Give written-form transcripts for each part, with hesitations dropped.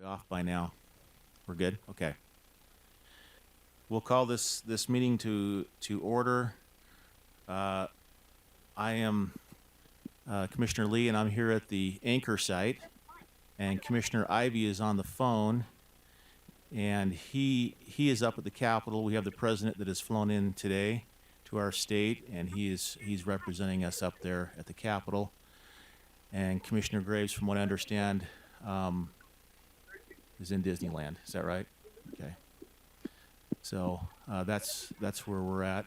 Off by now. We're good? Okay. We'll call this meeting to order. I am Commissioner Lee, and I'm here at the Anchor site. And Commissioner Ivy is on the phone, and he is up at the Capitol. We have the president that has flown in today to our state, and he's representing us up there at the Capitol. And Commissioner Graves, from what I understand, is in Disneyland. Is that right? Okay. So that's where we're at.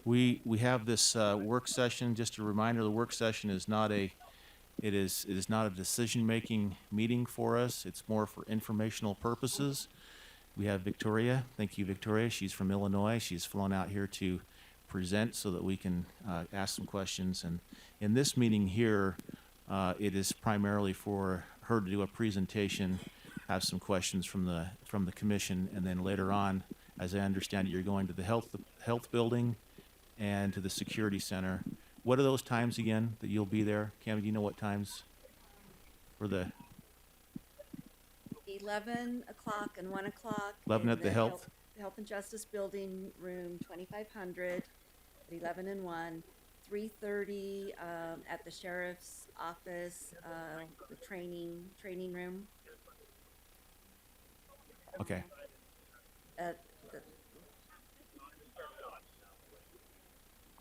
We have this work session. Just a reminder: the work session is not a it is not a decision-making meeting for us. It's more for informational purposes. We have Victoria. Thank you, Victoria. She's from Illinois. She's flown out here to present so that we can ask some questions. And in this meeting here, it is primarily for her to do a presentation, have some questions from the commission, and then later on, as I understand it, you're going to the health building and to the security center. What are those times again that you'll be there? Cami, do you know what times for the 11 o'clock and 1 o'clock. 11 at the health? Health and Justice Building, room 2500, 11 and 1. 3:30 at the sheriff's office, the training room. Okay. At the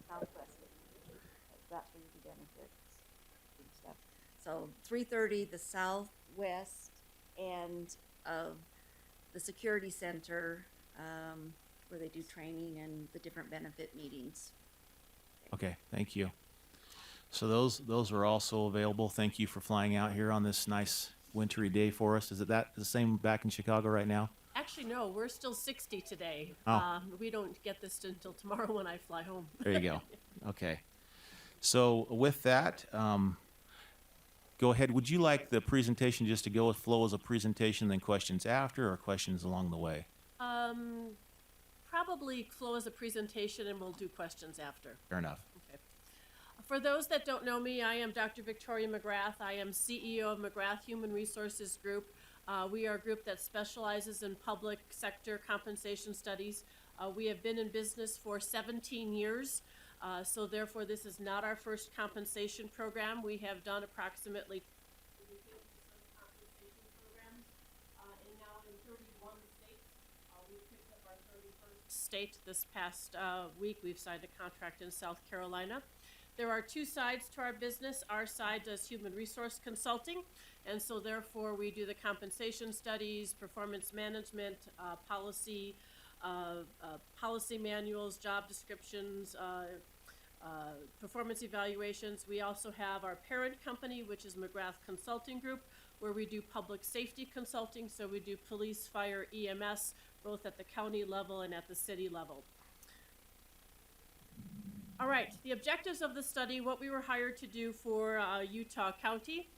Southwest. That's where you do benefits and stuff. So 3:30, the Southwest, and the security center, where they do training and the different benefit meetings. Okay, thank you. So those are also available. Thank you for flying out here on this nice wintry day for us. Is it the same back in Chicago right now? Actually, no, we're still 60 today. Oh. We don't get this until tomorrow when I fly home. There you go. Okay. So with that, go ahead. Would you like the presentation just to go with flow as a presentation, then questions after, or questions along the way? Probably flow as a presentation and we'll do questions after. Fair enough. Okay. For those that don't know me, I am Dr. Victoria McGrath. I am CEO of McGrath Human Resources Group. We are a group that specializes in public sector compensation studies. We have been in business for 17 years. So therefore, this is not our first compensation program. We have done approximately compensation programs, and now in 31 states. We picked up our 31st state this past week. We've signed a contract in South Carolina. There are two sides to our business. Our side does human resource consulting, and so therefore we do the compensation studies, performance management, policy manuals, job descriptions, performance evaluations. We also have our parent company, which is McGrath Consulting Group, where we do public safety consulting. So we do police, fire, EMS, both at the county level and at the city level. All right, the objectives of the study, what we were hired to do for Utah County.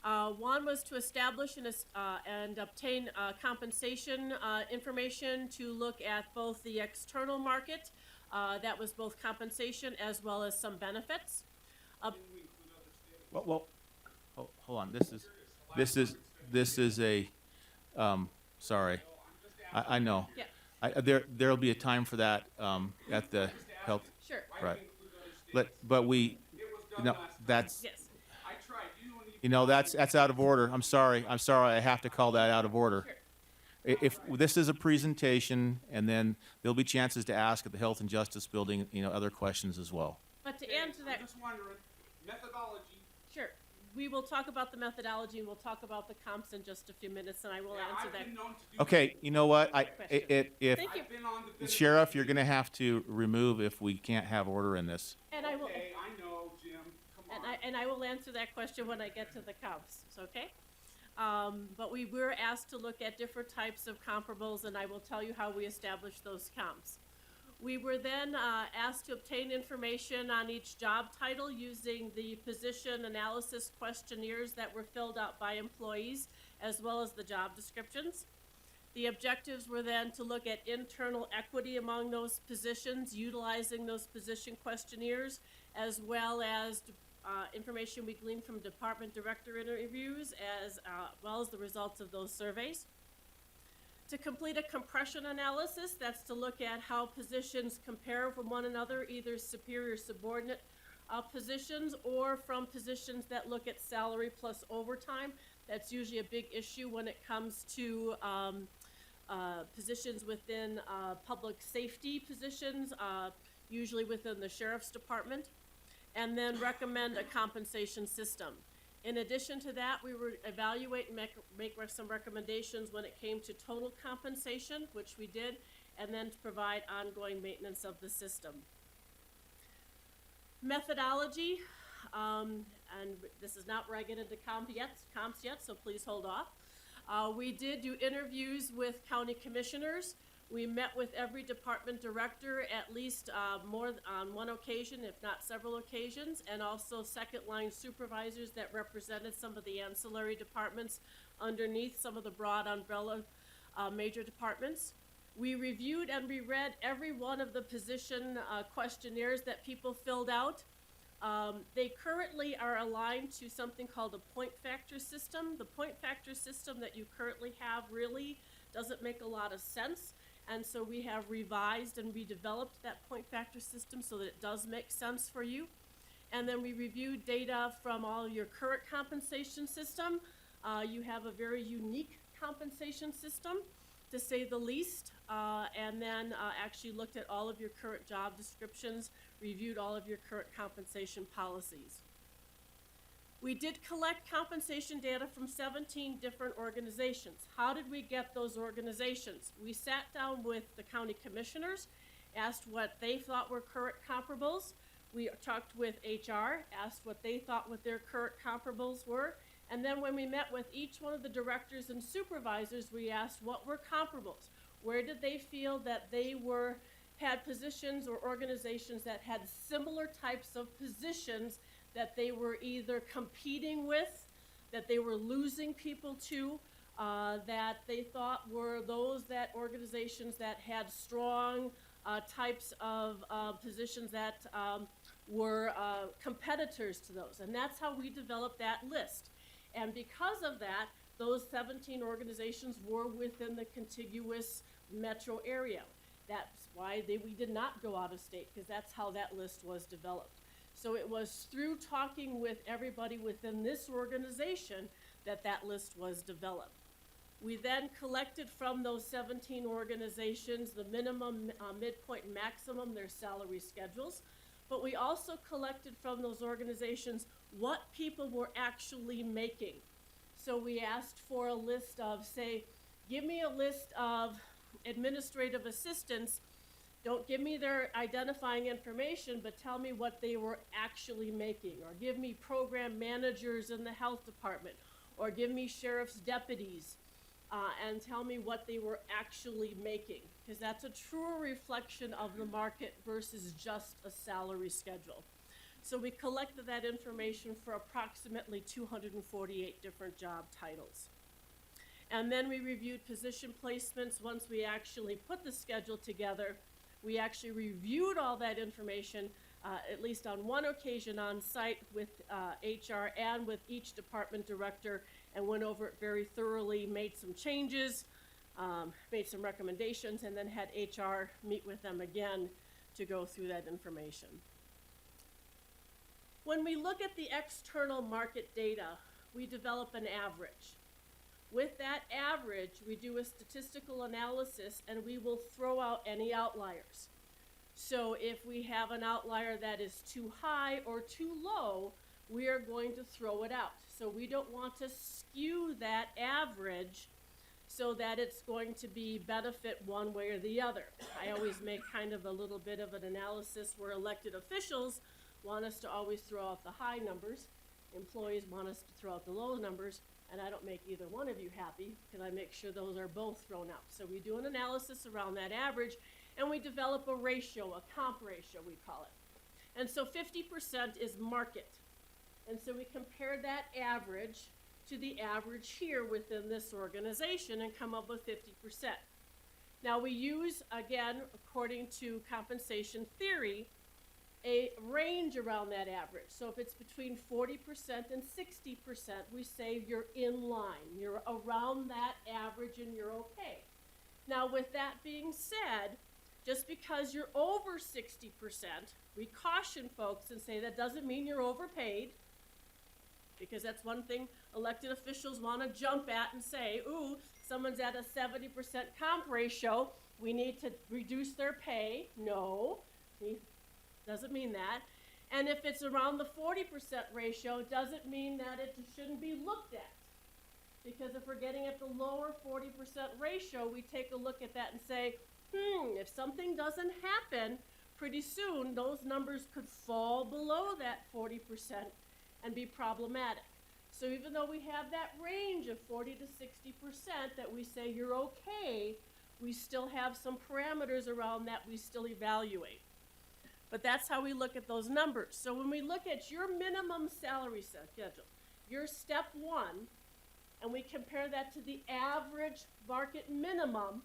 One was to establish and obtain compensation information to look at both the external market, that was both compensation as well as some benefits. Well, hold on. This is a, sorry. I know. Yeah. There'll be a time for that at the health. Sure. Right. But we, that's. Yes. That's out of order. I'm sorry. I have to call that out of order. Sure. If this is a presentation, and then there'll be chances to ask at the Health and Justice Building, other questions as well. But to answer that, I'm just wondering, methodology. sure. We will talk about the methodology and we'll talk about the comps in just a few minutes, and I will answer I've that. been known to do Okay, you know what? Thank you. If Thank you. I've been on the benefit Sheriff, you're committee. going to have to remove if we can't have order in this. And I will. Okay, I know, Jim. Come on. And I will answer that question when I get to the comps, okay? But we were asked to look at different types of comparables, and I will tell you how we established those comps. We were then asked to obtain information on each job title using the position analysis questionnaires that were filled out by employees, as well as the job descriptions. The objectives were then to look at internal equity among those positions, utilizing those position questionnaires, as well as information we gleaned from department director interviews as well as the results of those surveys. To complete a compression analysis, that's to look at how positions compare from one another, either superior subordinate positions or from positions that look at salary plus overtime. That's usually a big issue when it comes to positions within public safety positions, usually within the sheriff's department, and then recommend a compensation system. In addition to that, we would evaluate and make some recommendations when it came to total compensation, which we did, and then to provide ongoing maintenance of the system. Methodology, and this is not where I get into comps yet, so please hold off. We did do interviews with county commissioners. We met with every department director at least more on one occasion, if not several occasions, and also second-line supervisors that represented some of the ancillary departments underneath some of the broad umbrella major departments. We reviewed and reread every one of the position questionnaires that people filled out. They currently are aligned to something called a point factor system. The point factor system that you currently have really doesn't make a lot of sense. And so we have revised and redeveloped that point factor system so that it does make sense for you. And then we reviewed data from all your current compensation system. You have a very unique compensation system, to say the least, and then actually looked at all of your current job descriptions, reviewed all of your current compensation policies. We did collect compensation data from 17 different organizations. How did we get those organizations? We sat down with the county commissioners, asked what they thought were current comparables. We talked with HR, asked what they thought what their current comparables were. And then when we met with each one of the directors and supervisors, we asked what were comparables. Where did they feel that they had positions or organizations that had similar types of positions that they were either competing with, that they were losing people to, that they thought were those organizations that had strong types of positions that were competitors to those. And that's how we developed that list. And because of that, those 17 organizations were within the contiguous metro area. That's why we did not go out of state, because that's how that list was developed. So it was through talking with everybody within this organization that that list was developed. We then collected from those 17 organizations the minimum, midpoint, and maximum, their salary schedules. But we also collected from those organizations what people were actually making. So we asked for a list of, say, give me a list of administrative assistants. Don't give me their identifying information, but tell me what they were actually making. Or give me program managers in the health department. Or give me sheriff's deputies and tell me what they were actually making. Because that's a truer reflection of the market versus just a salary schedule. So we collected that information for approximately 248 different job titles. And then we reviewed position placements. Once we actually put the schedule together, we actually reviewed all that information, at least on one occasion on site with HR and with each department director, and went over it very thoroughly, made some changes, made some recommendations, and then had HR meet with them again to go through that information. When we look at the external market data, we develop an average. With that average, we do a statistical analysis and we will throw out any outliers. So if we have an outlier that is too high or too low, we are going to throw it out. So we don't want to skew that average so that it's going to be benefit one way or the other. I always make kind of a little bit of an analysis where elected officials want us to always throw out the high numbers. Employees want us to throw out the low numbers, and I don't make either one of you happy because I make sure those are both thrown out. So we do an analysis around that average, and we develop a ratio, a comp ratio we call it. And so 50% is market. And so we compare that average to the average here within this organization and come up with 50%. Now we use, again, according to compensation theory, a range around that average. So if it's between 40% and 60%, we say you're in line. You're around that average and you're okay. Now, with that being said, just because you're over 60%, we caution folks and say that doesn't mean you're overpaid, because that's one thing elected officials want to jump at and say, ooh, someone's at a 70% comp ratio, we need to reduce their pay. No, doesn't mean that. And if it's around the 40% ratio, it doesn't mean that it shouldn't be looked at. Because if we're getting at the lower 40% ratio, we take a look at that and say, if something doesn't happen, pretty soon those numbers could fall below that 40% and be problematic. So even though we have that range of 40 to 60% that we say you're okay, we still have some parameters around that we still evaluate. But that's how we look at those numbers. So when we look at your minimum salary schedule, your step one, and we compare that to the average market minimum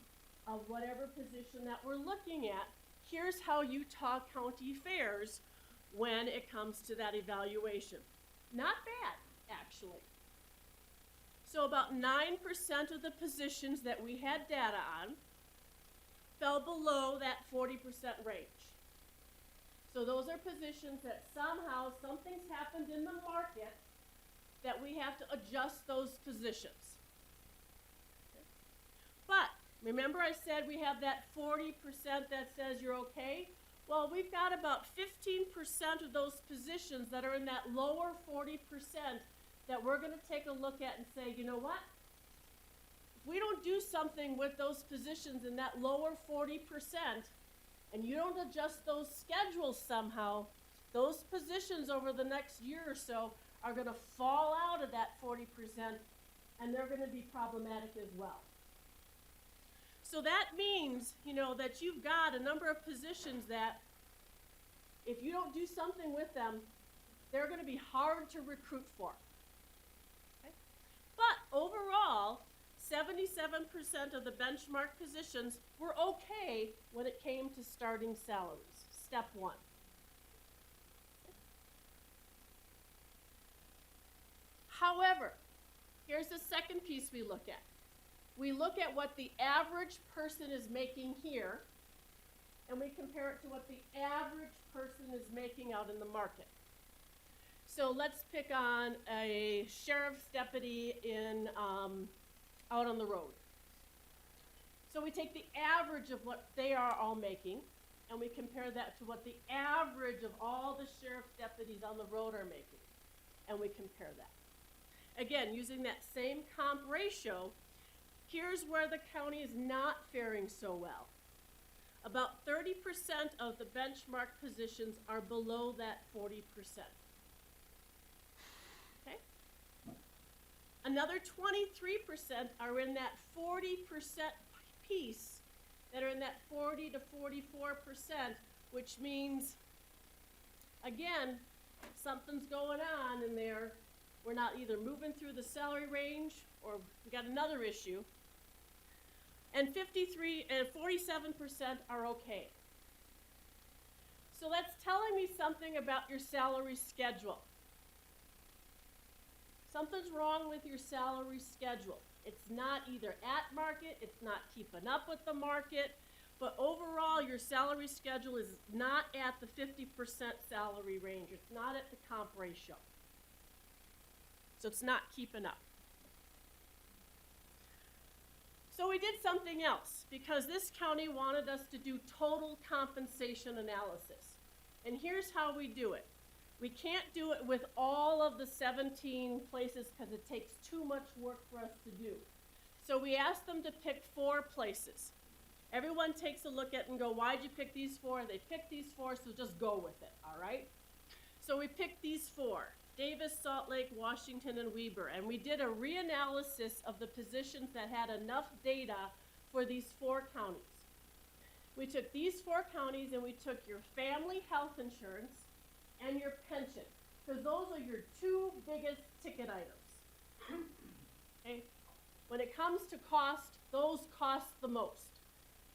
of whatever position that we're looking at, here's how Utah County fares when it comes to that evaluation. Not bad, actually. So about 9% of the positions that we had data on fell below that 40% range. So those are positions that somehow something's happened in the market that we have to adjust those positions. Okay. But remember I said we have that 40% that says you're okay? Well, we've got about 15% of those positions that are in that lower 40% that we're going to take a look at and say, you know what? If we don't do something with those positions in that lower 40%, and you don't adjust those schedules somehow, those positions over the next year or so are going to fall out of that 40%, and they're going to be problematic as well. So that means, that you've got a number of positions that if you don't do something with them, they're going to be hard to recruit for. Okay? But overall, 77% of the benchmark positions were okay when it came to starting salaries. Step one. However, here's the second piece we look at. We look at what the average person is making here, and we compare it to what the average person is making out in the market. So let's pick on a sheriff's deputy in out on the road. So we take the average of what they are all making, and we compare that to what the average of all the sheriff's deputies on the road are making, and we compare that. Again, using that same comp ratio, here's where the county is not faring so well. About 30% of the benchmark positions are below that 40%. Okay? Another 23% are in that 40% piece that are in that 40 to 44%, which means, again, something's going on in there. We're not either moving through the salary range or we got another issue. And 47% are okay. So that's telling me something about your salary schedule. Something's wrong with your salary schedule. It's not either at market, it's not keeping up with the market, but overall your salary schedule is not at the 50% salary range. It's not at the comp ratio. So it's not keeping up. So we did something else because this county wanted us to do total compensation analysis. And here's how we do it. We can't do it with all of the 17 places because it takes too much work for us to do. So we asked them to pick 4 places. Everyone takes a look at it and go, why'd you pick these 4? They picked these 4, so just go with it, all right? So we picked these 4. Davis, Salt Lake, Washington, and Weber. And we did a reanalysis of the positions that had enough data for these 4 counties. We took these 4 counties and we took your family health insurance and your pension, because those are your 2 biggest ticket items. Okay? When it comes to cost, those cost the most.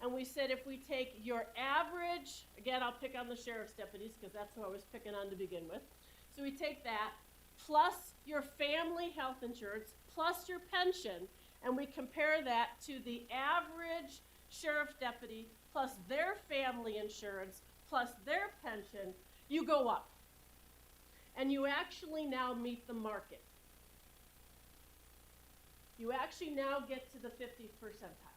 And we said if we take your average, again, I'll pick on the sheriff's deputies because that's who I was picking on to begin with. So we take that plus your family health insurance plus your pension, and we compare that to the average sheriff deputy plus their family insurance plus their pension, you go up. And you actually now meet the market. You actually now get to the 50th percentile.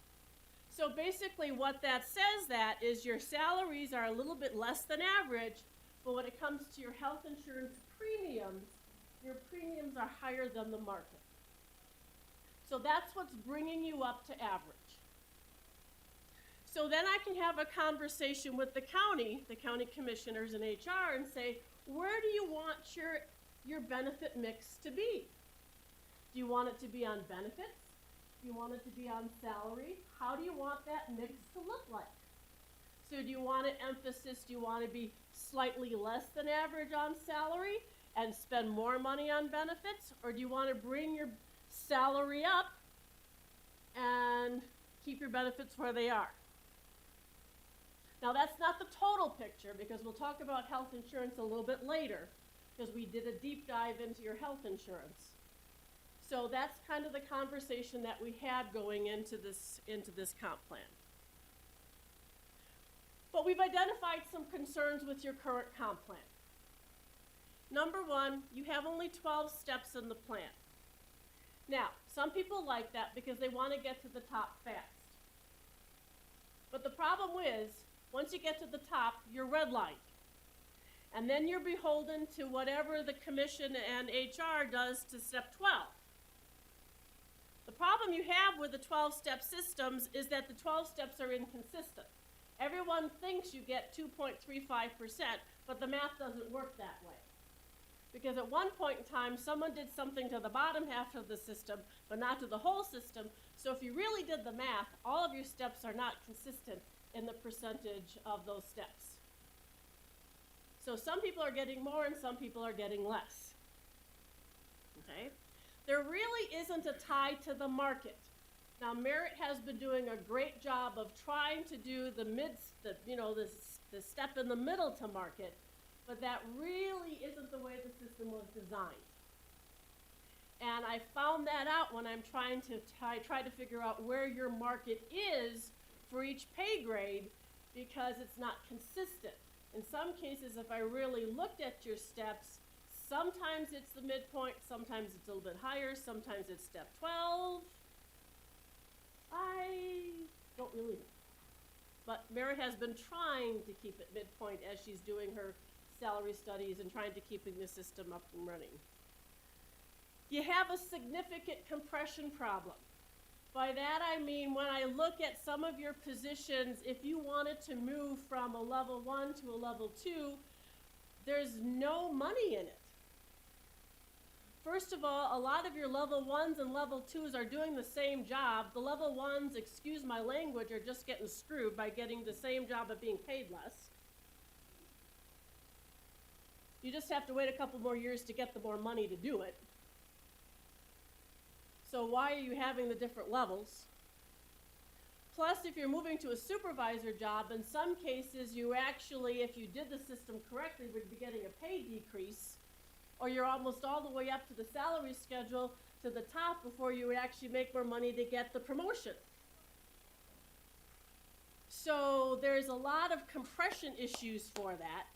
So basically what that says that is your salaries are a little bit less than average, but when it comes to your health insurance premiums, your premiums are higher than the market. So that's what's bringing you up to average. So then I can have a conversation with the county commissioners and HR and say, where do you want your benefit mix to be? Do you want it to be on benefits? Do you want it to be on salary? How do you want that mix to look like? So do you want an emphasis, do you want to be slightly less than average on salary and spend more money on benefits? Or do you want to bring your salary up and keep your benefits where they are? Now that's not the total picture because we'll talk about health insurance a little bit later because we did a deep dive into your health insurance. So that's kind of the conversation that we had going into this comp plan. But we've identified some concerns with your current comp plan. Number one, you have only 12 steps in the plan. Now, some people like that because they want to get to the top fast. But the problem is, once you get to the top, you're redlined. And then you're beholden to whatever the commission and HR does to step 12. The problem you have with the 12-step systems is that the 12 steps are inconsistent. Everyone thinks you get 2.35%, but the math doesn't work that way. Because at one point in time, someone did something to the bottom half of the system, but not to the whole system. So if you really did the math, all of your steps are not consistent in the percentage of those steps. So some people are getting more and some people are getting less. Okay? There really isn't a tie to the market. Now, Merit has been doing a great job of trying to do the step in the middle to market, but that really isn't the way the system was designed. And I found that out when I'm trying to figure out where your market is for each pay grade because it's not consistent. In some cases, if I really looked at your steps, sometimes it's the midpoint, sometimes it's a little bit higher, sometimes it's step 12. I don't really know. But Mary has been trying to keep it midpoint as she's doing her salary studies and trying to keeping the system up and running. You have a significant compression problem. By that I mean when I look at some of your positions, if you wanted to move from a level 1 to a level 2, there's no money in it. First of all, a lot of your level 1s and level 2s are doing the same job. The level 1s, excuse my language, are just getting screwed by getting the same job but being paid less. You just have to wait a couple more years to get the more money to do it. So why are you having the different levels? Plus, if you're moving to a supervisor job, in some cases you actually, if you did the system correctly, would be getting a pay decrease, or you're almost all the way up to the salary schedule to the top before you would actually make more money to get the promotion. So there's a lot of compression issues for that.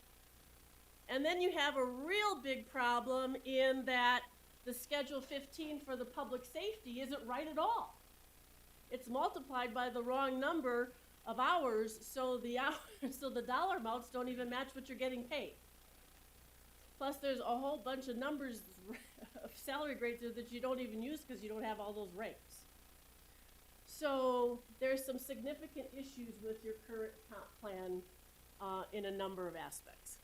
And then you have a real big problem in that the Schedule 15 for the public safety isn't right at all. It's multiplied by the wrong number of hours, so the dollar amounts don't even match what you're getting paid. Plus, there's a whole bunch of numbers of salary grades there that you don't even use because you don't have all those ranks. So there's some significant issues with your current comp plan in a number of aspects.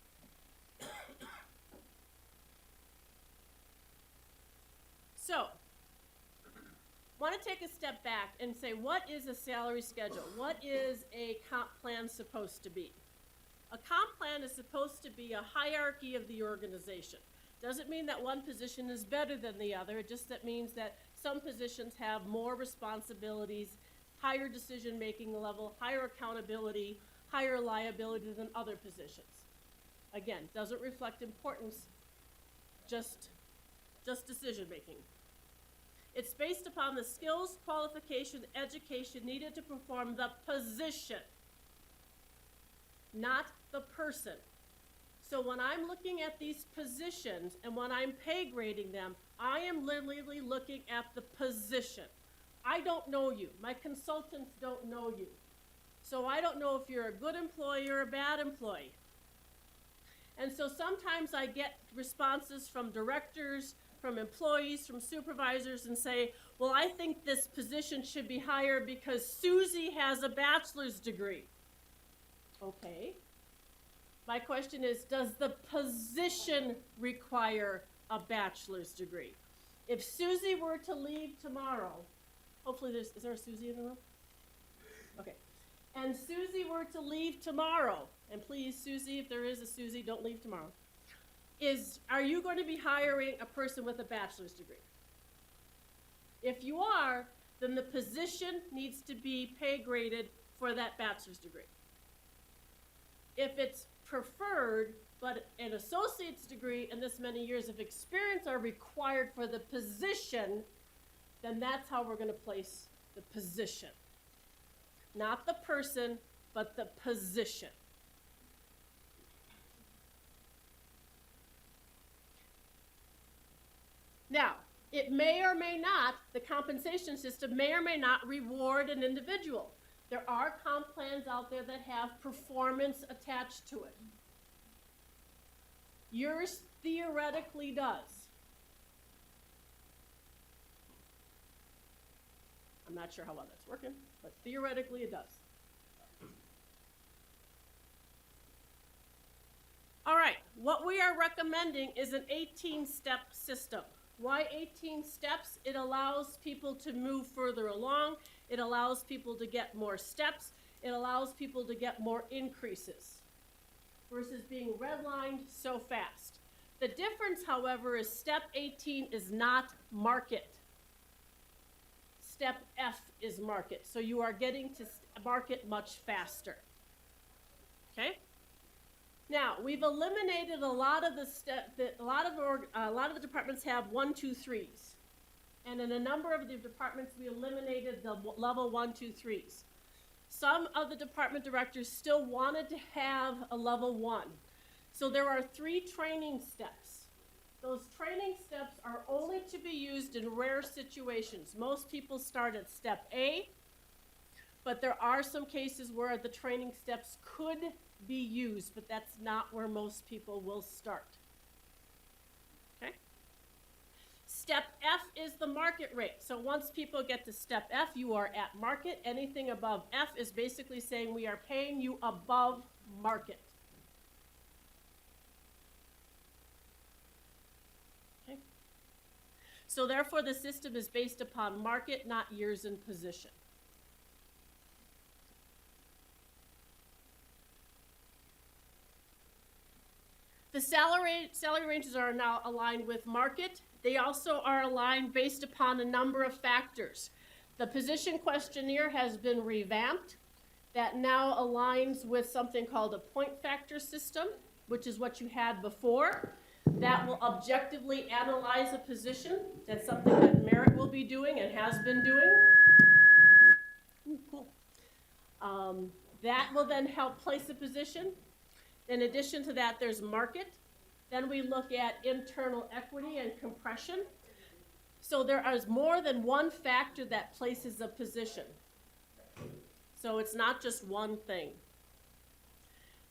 So, want to take a step back and say, what is a salary schedule? What is a comp plan supposed to be? A comp plan is supposed to be a hierarchy of the organization. Doesn't mean that one position is better than the other. It just that means that some positions have more responsibilities, higher decision-making level, higher accountability, higher liability than other positions. Again, doesn't reflect importance, just decision-making. It's based upon the skills, qualification, education needed to perform the position, not the person. So when I'm looking at these positions and when I'm pay grading them, I am literally looking at the position. I don't know you. My consultants don't know you. So I don't know if you're a good employee or a bad employee. And so sometimes I get responses from directors, from employees, from supervisors, and say, well, I think this position should be higher because Susie has a bachelor's degree. Okay. My question is, does the position require a bachelor's degree? If Susie were to leave tomorrow, hopefully is there a Susie in the room? Okay. And Susie were to leave tomorrow, and please, Susie, if there is a Susie, don't leave tomorrow. Are you going to be hiring a person with a bachelor's degree? If you are, then the position needs to be pay graded for that bachelor's degree. If it's preferred, but an associate's degree and this many years of experience are required for the position, then that's how we're going to place the position. Not the person, but the position. Now, it may or may not, the compensation system may or may not reward an individual. There are comp plans out there that have performance attached to it. Yours theoretically does. I'm not sure how well that's working, but theoretically it does. All right, what we are recommending is an 18-step system. Why 18 steps? It allows people to move further along. It allows people to get more steps. It allows people to get more increases versus being redlined so fast. The difference, however, is step 18 is not market. Step F is market. So you are getting to market much faster. Okay? Now, we've eliminated a lot of a lot of the departments have 1, 2, 3s. And in a number of the departments, we eliminated the level 1, 2, 3s. Some of the department directors still wanted to have a level 1. So there are 3 training steps. Those training steps are only to be used in rare situations. Most people start at step A, but there are some cases where the training steps could be used, but that's not where most people will start. Okay? Step F is the market rate. So once people get to step F, you are at market. Anything above F is basically saying we are paying you above market. Okay? So therefore, the system is based upon market, not years in position. The salary ranges are now aligned with market. They also are aligned based upon a number of factors. The position questionnaire has been revamped. That now aligns with something called a point factor system, which is what you had before. That will objectively analyze a position. That's something that Merit will be doing and has been doing. Ooh, cool. That will then help place a position. In addition to that, there's market. Then we look at internal equity and compression. So there is more than one factor that places a position. So it's not just one thing.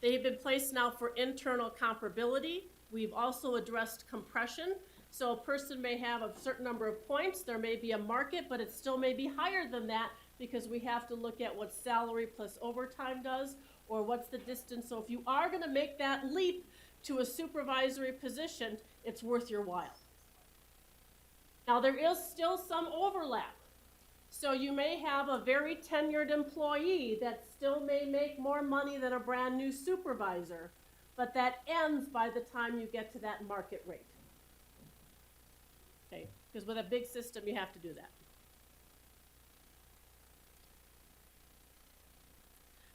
They've been placed now for internal comparability. We've also addressed compression. So a person may have a certain number of points. There may be a market, but it still may be higher than that because we have to look at what salary plus overtime does, or what's the distance. So if you are going to make that leap to a supervisory position, it's worth your while. Now, there is still some overlap. So you may have a very tenured employee that still may make more money than a brand new supervisor, but that ends by the time you get to that market rate. Okay, because with a big system, you have to do that.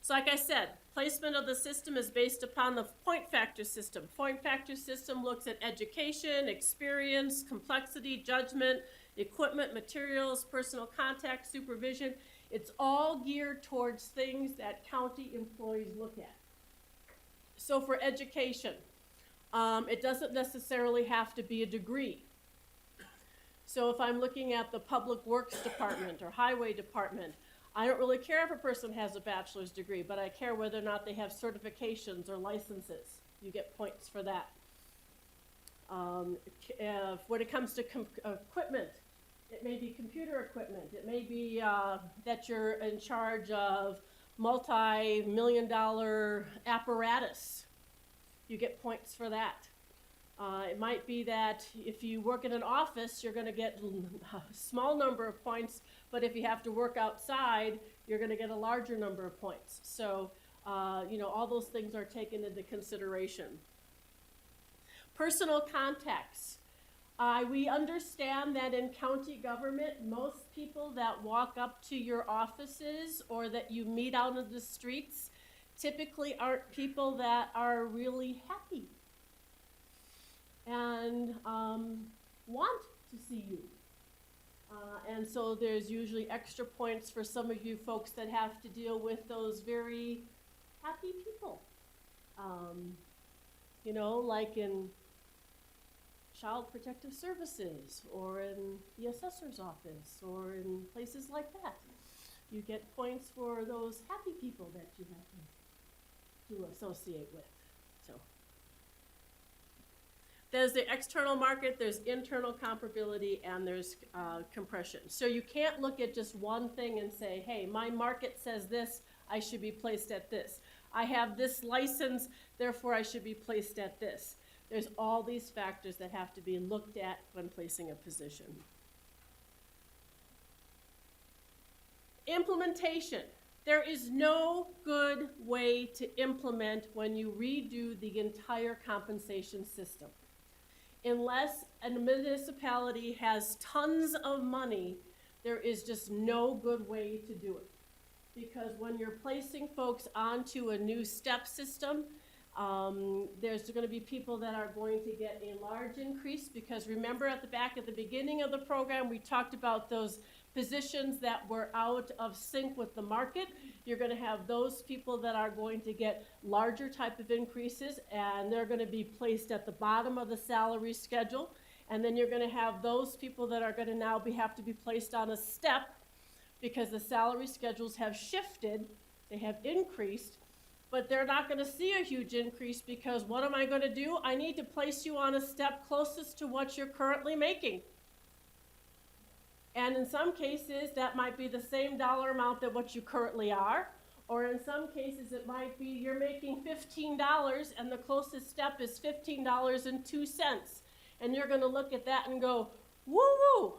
So like I said, placement of the system is based upon the point factor system. Point factor system looks at education, experience, complexity, judgment, equipment, materials, personal contact, supervision. It's all geared towards things that county employees look at. So for education, it doesn't necessarily have to be a degree. So if I'm looking at the public works department or highway department, I don't really care if a person has a bachelor's degree, but I care whether or not they have certifications or licenses. You get points for that. When it comes to equipment, it may be computer equipment. It may be that you're in charge of multi-million-dollar apparatus. You get points for that. It might be that if you work in an office, you're going to get a small number of points, but if you have to work outside, you're going to get a larger number of points. So, all those things are taken into consideration. Personal contacts. We understand that in county government, most people that walk up to your offices or that you meet out in the streets typically aren't people that are really happy and want to see you. And so there's usually extra points for some of you folks that have to deal with those very happy people. Like in Child Protective Services or in the assessor's office or in places like that. You get points for those happy people that you have to associate with. So there's the external market, there's internal comparability, and there's compression. So you can't look at just one thing and say, hey, my market says this, I should be placed at this. I have this license, therefore I should be placed at this. There's all these factors that have to be looked at when placing a position. Implementation. There is no good way to implement when you redo the entire compensation system. Unless a municipality has tons of money, there is just no good way to do it. Because when you're placing folks onto a new step system, there's going to be people that are going to get a large increase, because remember at the beginning of the program, we talked about those positions that were out of sync with the market. You're going to have those people that are going to get larger type of increases, and they're going to be placed at the bottom of the salary schedule. And then you're going to have those people that are going to now have to be placed on a step, because the salary schedules have shifted, they have increased, but they're not going to see a huge increase, because what am I going to do? I need to place you on a step closest to what you're currently making. And in some cases, that might be the same dollar amount that what you currently are, or in some cases it might be you're making $15 and the closest step is $15.02. And you're going to look at that and go, woo-woo!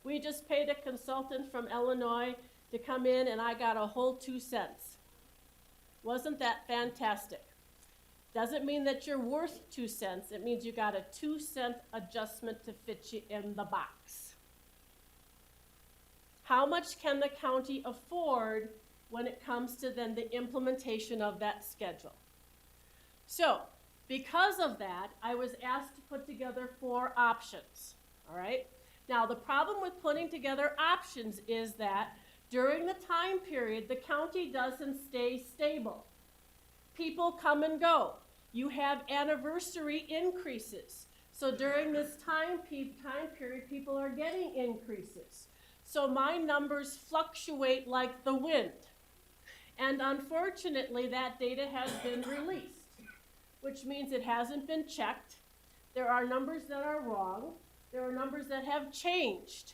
We just paid a consultant from Illinois to come in and I got a whole 2 cents. Wasn't that fantastic? Doesn't mean that you're worth 2 cents. It means you got a 2-cent adjustment to fit you in the box. How much can the county afford when it comes to then the implementation of that schedule? So, because of that, I was asked to put together 4 options, all right? Now, the problem with putting together options is that during the time period, the county doesn't stay stable. People come and go. You have anniversary increases. So during this time period, people are getting increases. So my numbers fluctuate like the wind. And unfortunately, that data has been released, which means it hasn't been checked. There are numbers that are wrong. There are numbers that have changed.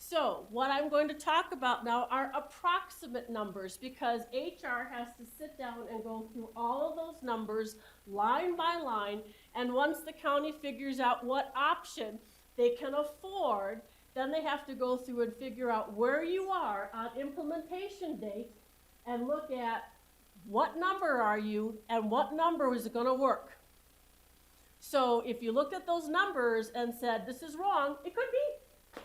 So what I'm going to talk about now are approximate numbers, because HR has to sit down and go through all of those numbers line by line, and once the county figures out what option they can afford, then they have to go through and figure out where you are on implementation date and look at what number are you and what number is going to work. So if you looked at those numbers and said, this is wrong, it could be.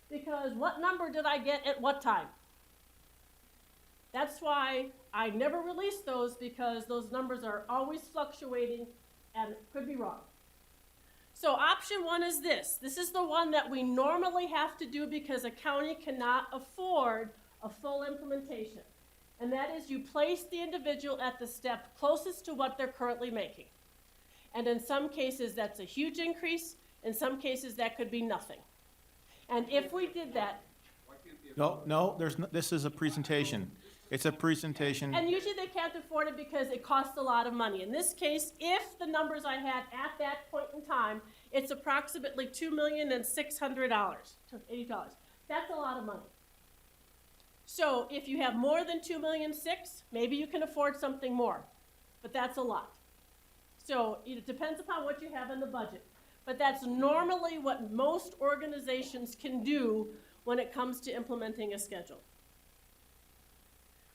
Because what number did I get at what time? That's why I never release those, because those numbers are always fluctuating and could be wrong. So option one is this. This is the one that we normally have to do because a county cannot afford a full implementation. And that is you place the individual at the step closest to what they're currently making. And in some cases, that's a huge increase. In some cases, that could be nothing. And if we did that, No, this is a presentation. It's a presentation. and usually they can't afford it because it costs a lot of money. In this case, if the numbers I had at that point in time, it's approximately $2,600,000, $80. That's a lot of money. So if you have more than $2,600,000, maybe you can afford something more, but that's a lot. So it depends upon what you have in the budget. But that's normally what most organizations can do when it comes to implementing a schedule.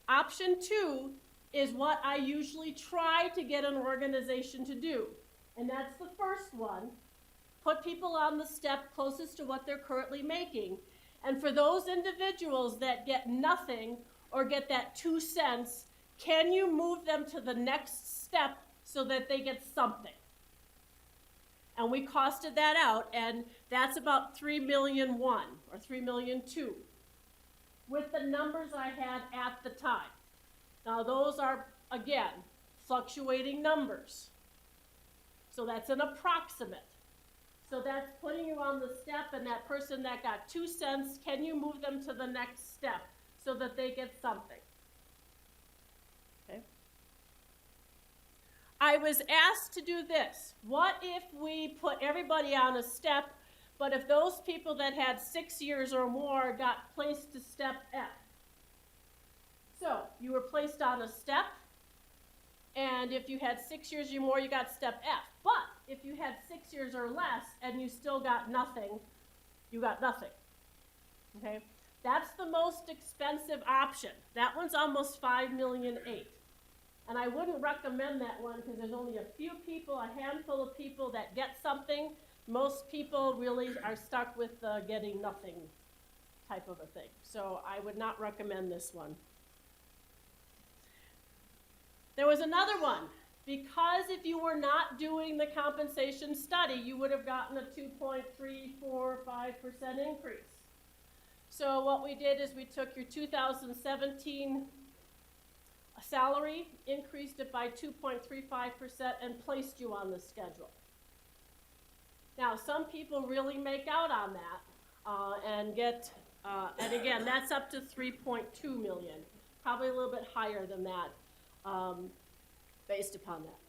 Option two is what I usually try to get an organization to do. And that's the first one. Put people on the step closest to what they're currently making. And for those individuals that get nothing or get that 2 cents, can you move them to the next step so that they get something? And we costed that out, and that's about $3,000,001 or $3,000,002 with the numbers I had at the time. Now those are, again, fluctuating numbers. So that's an approximate. So that's putting you on the step, and that person that got 2 cents, can you move them to the next step so that they get something? Okay. I was asked to do this. What if we put everybody on a step, but if those people that had 6 years or more got placed to step F? So you were placed on a step, and if you had 6 years or more, you got step F. But if you had 6 years or less and you still got nothing, you got nothing. Okay? That's the most expensive option. That one's almost $5,000,008. And I wouldn't recommend that one because there's only a few people, a handful of people that get something. Most people really are stuck with the getting nothing type of a thing. So I would not recommend this one. There was another one. Because if you were not doing the compensation study, you would have gotten a 2.345% increase. So what we did is we took your 2017 salary, increased it by 2.35%, and placed you on the schedule. Now, some people really make out on that and get, and again, that's up to 3.2 million, probably a little bit higher than that. Based upon that.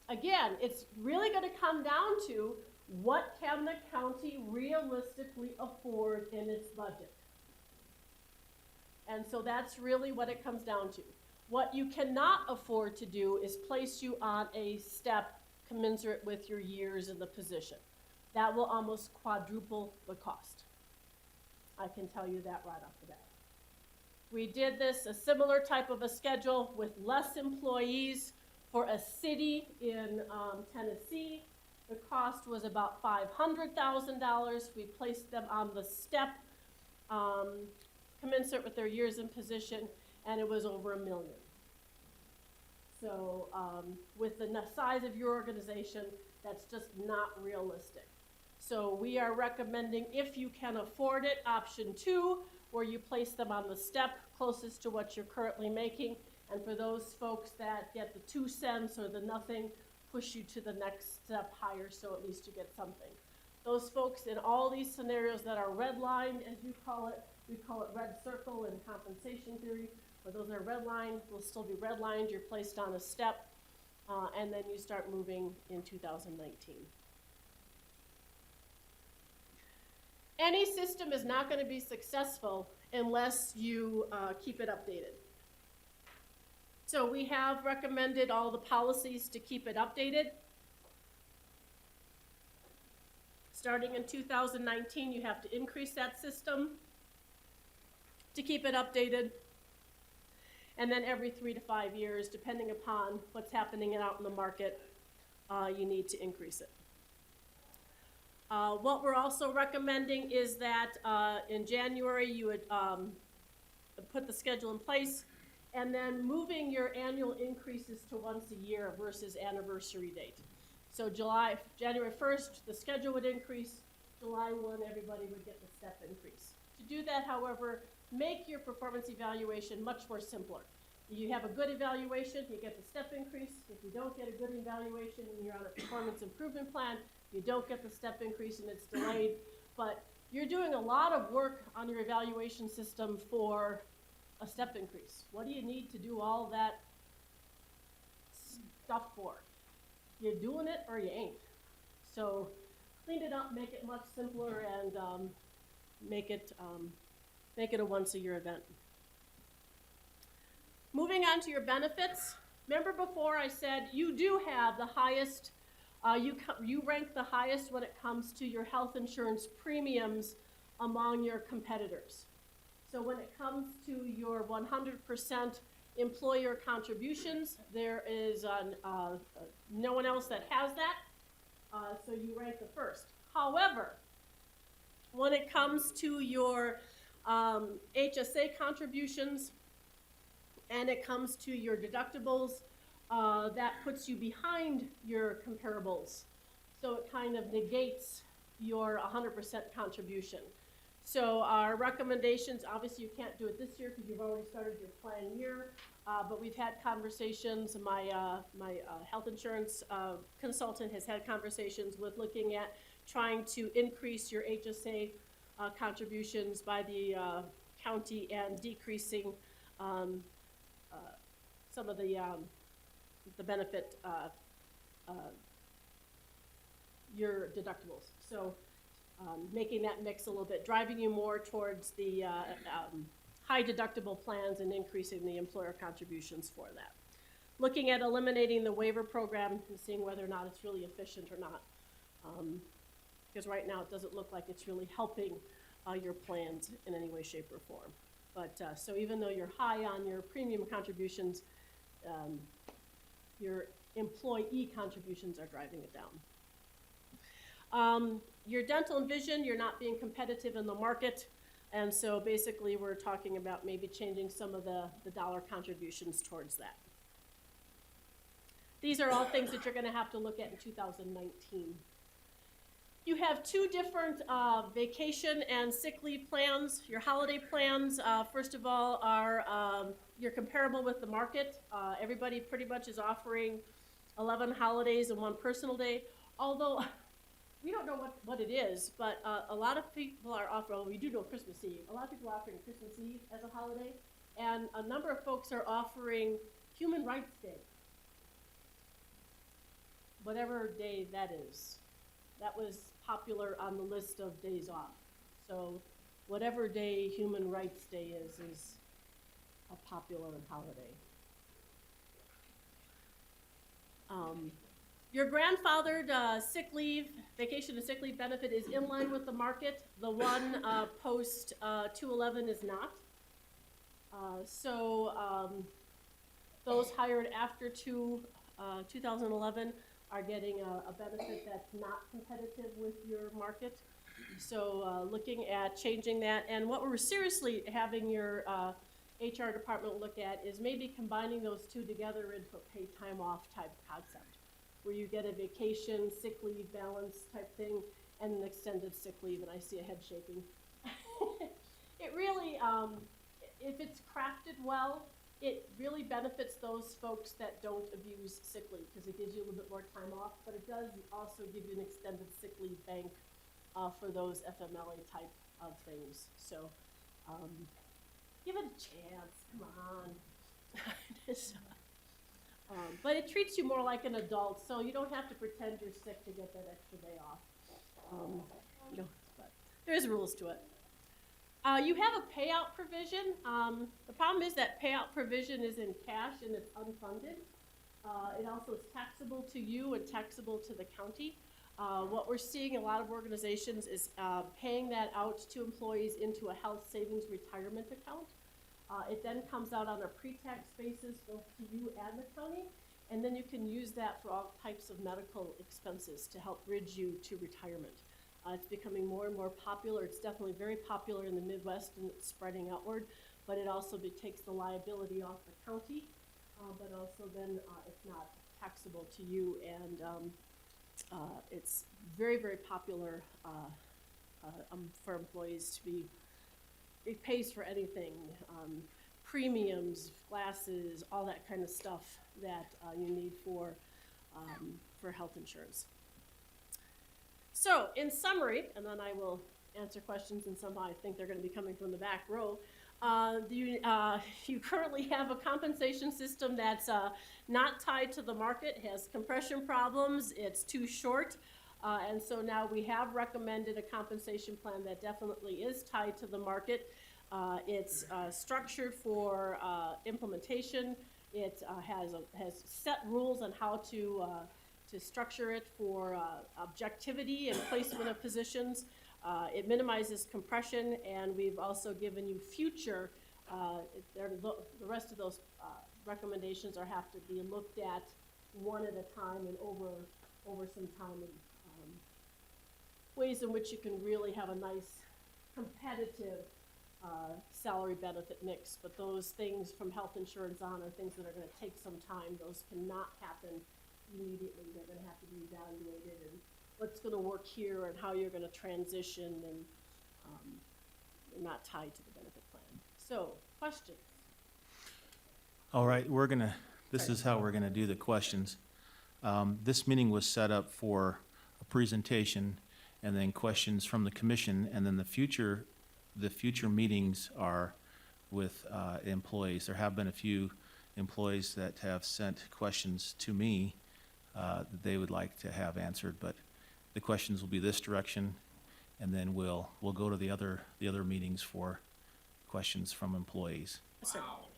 Again, it's really going to come down to what can the county realistically afford in its budget. And so that's really what it comes down to. What you cannot afford to do is place you on a step commensurate with your years in the position. That will almost quadruple the cost. I can tell you that right off the bat. We did this, a similar type of a schedule with less employees for a city in Tennessee. The cost was about $500,000. We placed them on the step commensurate with their years in position, and it was over $1 million. So with the size of your organization, that's just not realistic. So we are recommending, if you can afford it, option two, where you place them on the step closest to what you're currently making. And for those folks that get the 2 cents or the nothing, push you to the next step higher so at least you get something. Those folks in all these scenarios that are redlined, as you call it, we call it red circle in compensation theory, where those are redlined, will still be redlined, you're placed on a step, and then you start moving in 2019. Any system is not going to be successful unless you keep it updated. So we have recommended all the policies to keep it updated. Starting in 2019, you have to increase that system to keep it updated. And then every 3 to 5 years, depending upon what's happening out in the market, you need to increase it. What we're also recommending is that in January you would put the schedule in place, and then moving your annual increases to once a year versus anniversary date. So January 1st, the schedule would increase. July 1, everybody would get the step increase. To do that, however, make your performance evaluation much more simpler. You have a good evaluation, you get the step increase. If you don't get a good evaluation and you're on a performance improvement plan, you don't get the step increase and it's delayed. But you're doing a lot of work on your evaluation system for a step increase. What do you need to do all that stuff for? You're doing it or you ain't. So clean it up, make it much simpler, and make it a once-a-year event. Moving on to your benefits. Remember before I said you do have the highest, you rank the highest when it comes to your health insurance premiums among your competitors. So when it comes to your 100% employer contributions, there is no one else that has that, so you rank the first. However, when it comes to your HSA contributions and it comes to your deductibles, that puts you behind your comparables. So it kind of negates your 100% contribution. So our recommendations, obviously you can't do it this year because you've already started your plan year, but we've had conversations, my health insurance consultant has had conversations with looking at trying to increase your HSA contributions by the county and decreasing some of the benefit, your deductibles. So making that mix a little bit, driving you more towards the high deductible plans and increasing the employer contributions for that. Looking at eliminating the waiver program and seeing whether or not it's really efficient or not. Because right now it doesn't look like it's really helping your plans in any way, shape, or form. But so even though you're high on your premium contributions, your employee contributions are driving it down. Your dental and vision, you're not being competitive in the market. And so basically we're talking about maybe changing some of the dollar contributions towards that. These are all things that you're gonna have to look at in 2019. You have two different vacation and sick leave plans. Your holiday plans, first of all, are you're comparable with the market. Everybody pretty much is offering 11 holidays and 1 personal day, although we don't know what it is, but a lot of people are offering, well, we do know Christmas Eve. A lot of people are offering Christmas Eve as a holiday, and a number of folks are offering Human Rights Day. Whatever day that is. That was popular on the list of days off. So whatever day Human Rights Day is a popular holiday. Your grandfathered sick leave, vacation and sick leave benefit is in line with the market. The one post 211 is not. Those hired after 2011 are getting a benefit that's not competitive with your market. So looking at changing that, and what we're seriously having your HR department look at is maybe combining those two together into a paid time off type concept, where you get a vacation, sick leave balance type thing, and an extended sick leave, and I see a head shaking. It really, if it's crafted well, it really benefits those folks that don't abuse sick leave, because it gives you a little bit more time off, but it does also give you an extended sick leave bank for those FMLA type of things. So give it a chance, come on. But it treats you more like an adult, so you don't have to pretend you're sick to get that extra day off. But there's rules to it. You have a payout provision. The problem is that payout provision is in cash and it's unfunded. It also is taxable to you and taxable to the county. What we're seeing a lot of organizations is paying that out to employees into a health savings retirement account. It then comes out on a pre-tax basis both to you and the county, and then you can use that for all types of medical expenses to help bridge you to retirement. It's becoming more and more popular. It's definitely very popular in the Midwest and it's spreading outward, but it also takes the liability off the county, but also then it's not taxable to you, and it's very, very popular for employees to be, it pays for anything, premiums, glasses, all that kind of stuff that you need for health insurance. So, in summary, and then I will answer questions, and somehow I think they're going to be coming from the back row. You currently have a compensation system that's not tied to the market, has compression problems, it's too short, and so now we have recommended a compensation plan that definitely is tied to the market. It's structured for implementation. It has set rules on how to structure it for objectivity and placement of positions. It minimizes compression, and we've also given you future, the rest of those recommendations have to be looked at one at a time and over some time, and ways in which you can really have a nice competitive salary benefit mix. But those things from health insurance on are things that are going to take some time. Those cannot happen immediately. They're going to have to be evaluated, and what's going to work here and how you're going to transition, and they're not tied to the benefit plan. So, questions? All right, this is how we're gonna do the questions. This meeting was set up for a presentation and then questions from the commission, and then the future meetings are with employees. There have been a few employees that have sent questions to me that they would like to have answered, but the questions will be this direction, and then we'll go to the other meetings for questions from employees. Wow.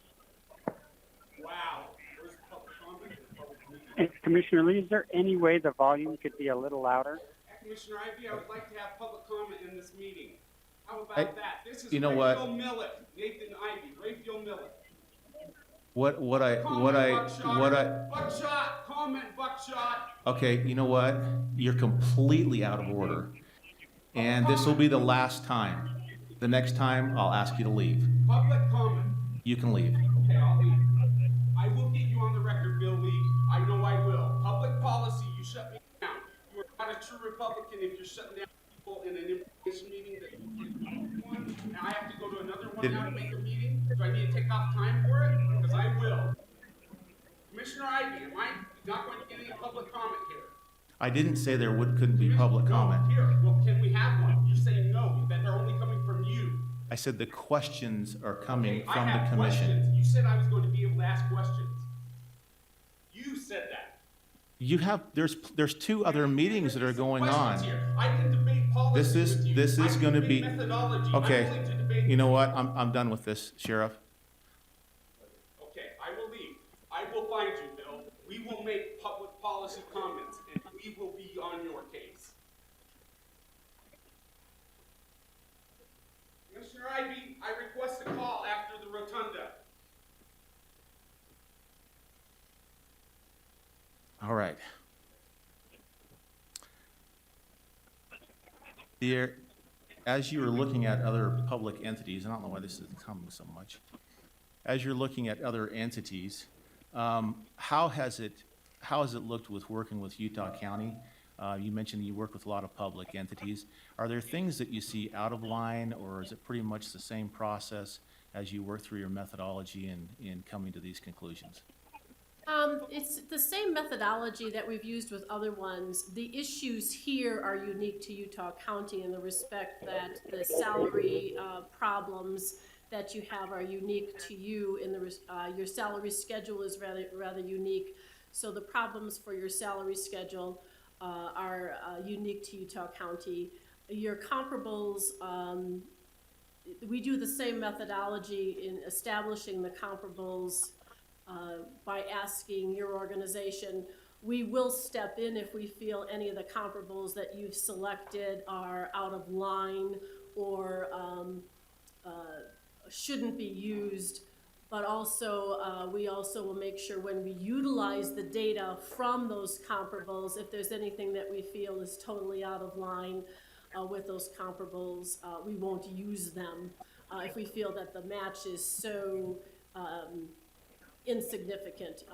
Wow. Where's public comment and public meeting? And Commissioner Lee, is there any way the volume could be a little louder? Commissioner Ivey, I would like to have public comment in this meeting. How about I- that? This is you know what? Raphael Millet, Nathan Ivey, Raphael Millet. Buckshot, comment, Buckshot. Okay, you know what? You're completely out of order. And this will be the last time. The next time, I'll ask you to leave. Public comment. You can leave. Okay, I'll leave. I will get you on the record, Bill Lee. I know I will. Public policy, you shut me down. You are not a true Republican if you're shutting down people in an information meeting that you did one. And I have to go to another one now to make a meeting. Do I need to take off time for it? Because I will. Commissioner Ivey, am I not going to get any public comment here? I didn't say there couldn't be public comment. No, here. Well, can we have one? You're saying no, that they're only coming from you. I said the questions are coming Okay, from I the have commission. questions. You said I was going to be able to ask questions. You said that. There's two other meetings that are going on. Questions here. I can debate policy with you. This is I can gonna debate be- methodology. I'm Okay, willing to debate you know with what? I'm done with this, Sheriff. Okay, I will leave. I will find you, Bill. We will make public policy comments, and we will be on your case. Commissioner Ivey, I request a call after the rotunda. All right. As you are looking at other public entities, I don't know why this is coming so much. As you're looking at other entities, how has it looked with working with Utah County? You mentioned you work with a lot of public entities. Are there things that you see out of line, or is it pretty much the same process as you work through your methodology in coming to these conclusions? It's the same methodology that we've used with other ones. The issues here are unique to Utah County in the respect that the salary problems that you have are unique to you. Your salary schedule is rather unique. So the problems for your salary schedule are unique to Utah County. Your comparables, we do the same methodology in establishing the comparables by asking your organization. We will step in if we feel any of the comparables that you've selected are out of line or shouldn't be used. But also, we also will make sure when we utilize the data from those comparables, if there's anything that we feel is totally out of line with those comparables, we won't use them. if we feel that the match is so insignificant.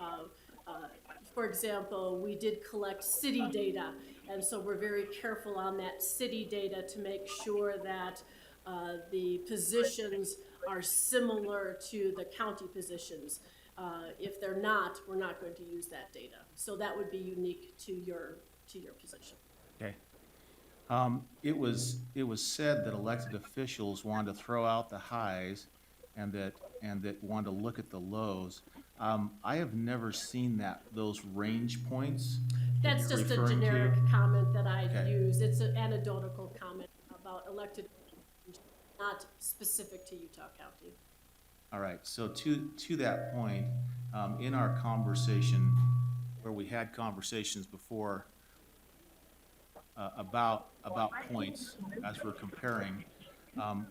For example, we did collect city data, and so we're very careful on that city data to make sure that the positions are similar to the county positions. If they're not, we're not going to use that data. So that would be unique to your position. Okay. It was said that elected officials wanted to throw out the highs and that wanted to look at the lows. I have never seen those range points. that That's you're just a referring to. generic comment that I Okay. use. It's an anecdotal comment about elected, not specific to Utah County. All right, so to that point, in our conversation, where we had conversations before about points as we're comparing,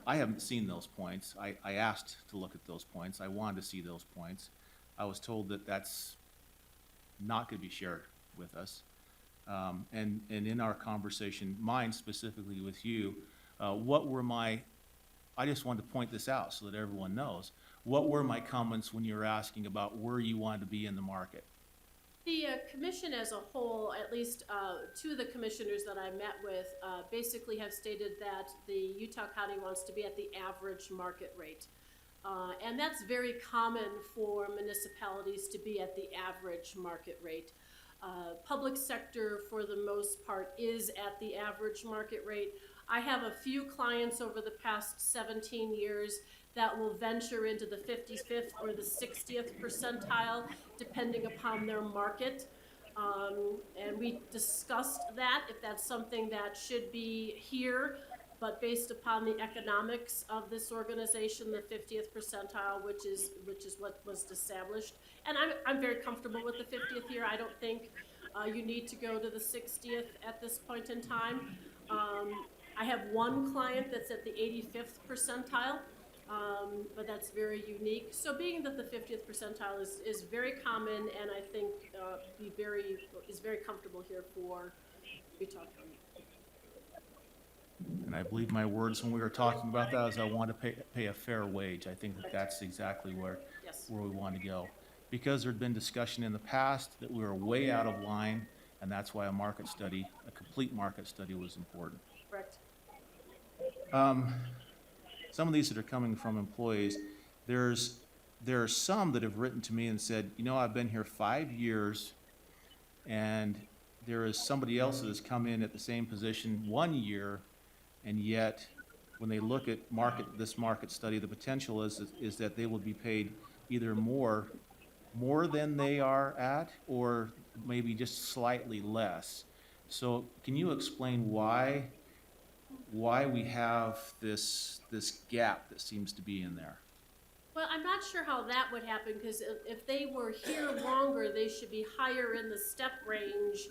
I haven't seen those points. I asked to look at those points. I wanted to see those points. I was told that that's not going to be shared with us. And in our conversation, mine specifically with you, I just wanted to point this out so that everyone knows. What were my comments when you were asking about where you wanted to be in the market? The commission as a whole, at least two of the commissioners that I met with, basically have stated that the Utah County wants to be at the average market rate. And that's very common for municipalities to be at the average market rate. Public sector, for the most part, is at the average market rate. I have a few clients over the past 17 years that will venture into the 55th or the 60th percentile, depending upon their market. And we discussed that, if that's something that should be here, but based upon the economics of this organization, the 50th percentile, which is what was established. And I'm very comfortable with the 50th year. I don't think you need to go to the 60th at this point in time. I have one client that's at the 85th percentile, but that's very unique. So being that the 50th percentile is very common, and I think is very comfortable here for Utah County. And I believe my words when we were talking about that is I want to pay a fair wage. I think that that's exactly where Yes. we want to go. Because there'd been discussion in the past that we were way out of line, and that's why a complete market study was important. Correct. Some of these that are coming from employees, there are some that have written to me and said, I've been here 5 years, and there is somebody else that has come in at the same position 1 year, and yet when they look at this market study, the potential is that they will be paid either more than they are at, or maybe just slightly less. So can you explain why we have this gap that seems to be in there? Well, I'm not sure how that would happen, because if they were here longer, they should be higher in the step range,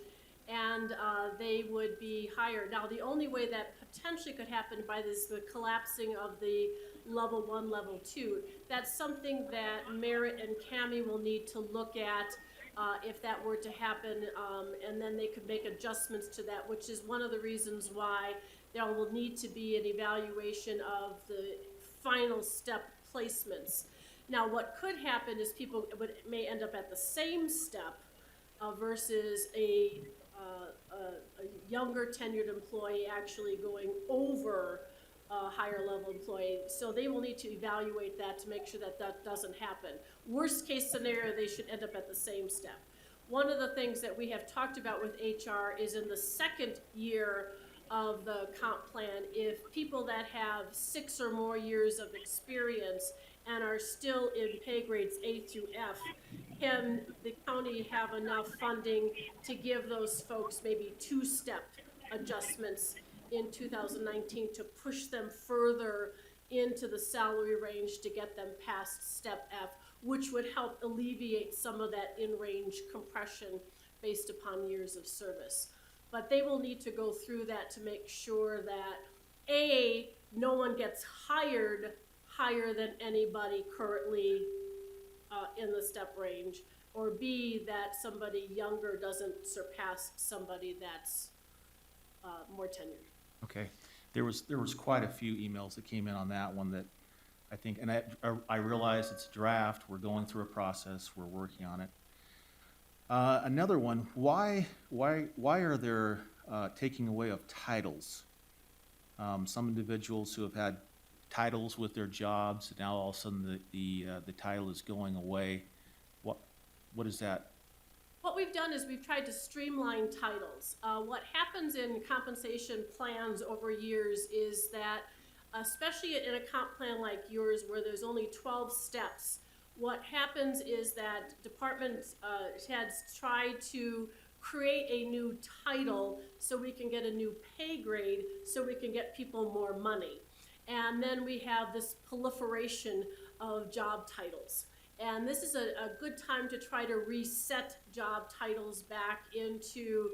and they would be higher. Now, the only way that potentially could happen by the collapsing of the level 1, level 2, that's something that Merit and Cami will need to look at if that were to happen, and then they could make adjustments to that, which is one of the reasons why there will need to be an evaluation of the final step placements. Now, what could happen is people may end up at the same step versus a younger tenured employee actually going over a higher level employee. So they will need to evaluate that to make sure that that doesn't happen. Worst case scenario, they should end up at the same step. One of the things that we have talked about with HR is in the second year of the comp plan, if people that have 6 or more years of experience and are still in pay grades A through F, can the county have enough funding to give those folks maybe 2-step adjustments in 2019 to push them further into the salary range to get them past step F, which would help alleviate some of that in-range compression based upon years of service. But they will need to go through that to make sure that A, no one gets hired higher than anybody currently in the step range, or B, that somebody younger doesn't surpass somebody that's more tenured. Okay, there was quite a few emails that came in on that one I think, and I realize it's a draft, we're going through a process, we're working on it. Another one, why are there taking away of titles? Some individuals who have had titles with their jobs, now all of a sudden the title is going away. What is that? What we've done is we've tried to streamline titles. What happens in compensation plans over years is that, especially in a comp plan like yours where there's only 12 steps, what happens is that department heads try to create a new title so we can get a new pay grade, so we can get people more money. And then we have this proliferation of job titles. And this is a good time to try to reset job titles back into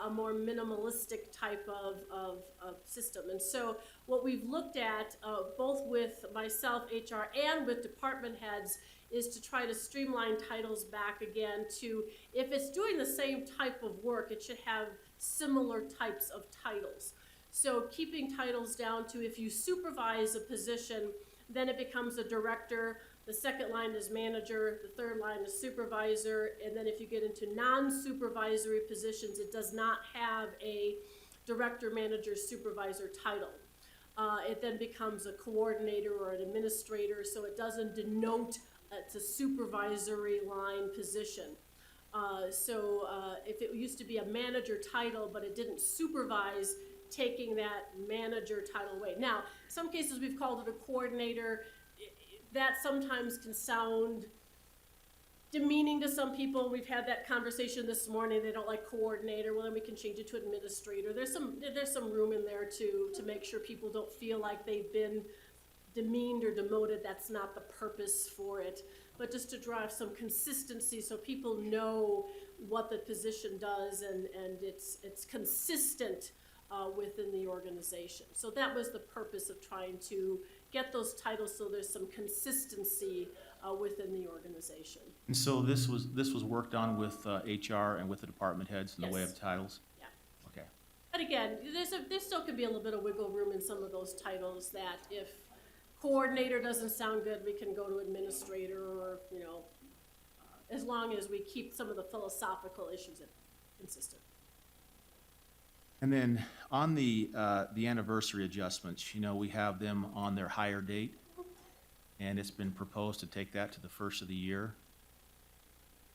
a more minimalistic type of system. And so what we've looked at, both with myself, HR, and with department heads, is to try to streamline titles back again to, if it's doing the same type of work, it should have similar types of titles. So keeping titles down to, if you supervise a position, then it becomes a director. The second line is manager, the third line is supervisor, and then if you get into non-supervisory positions, it does not have a director, manager, supervisor title. It then becomes a coordinator or an administrator, so it doesn't denote it's a supervisory line position. If it used to be a manager title, but it didn't supervise, taking that manager title away. Now, some cases we've called it a coordinator. That sometimes can sound demeaning to some people. We've had that conversation this morning. They don't like coordinator. Well, then we can change it to administrator. There's some room in there to make sure people don't feel like they've been demeaned or demoted. That's not the purpose for it, but just to drive some consistency so people know what the position does and it's consistent within the organization. So that was the purpose of trying to get those titles so there's some consistency within the organization. And so this was worked on with HR and with the department heads in the way Yes. of titles? Yeah. Okay. But again, there still could be a little bit of wiggle room in some of those titles that if coordinator doesn't sound good, we can go to administrator or, as long as we keep some of the philosophical issues consistent. And then on the anniversary adjustments, we have them on their hire date, and it's been proposed to take that to the first of the year.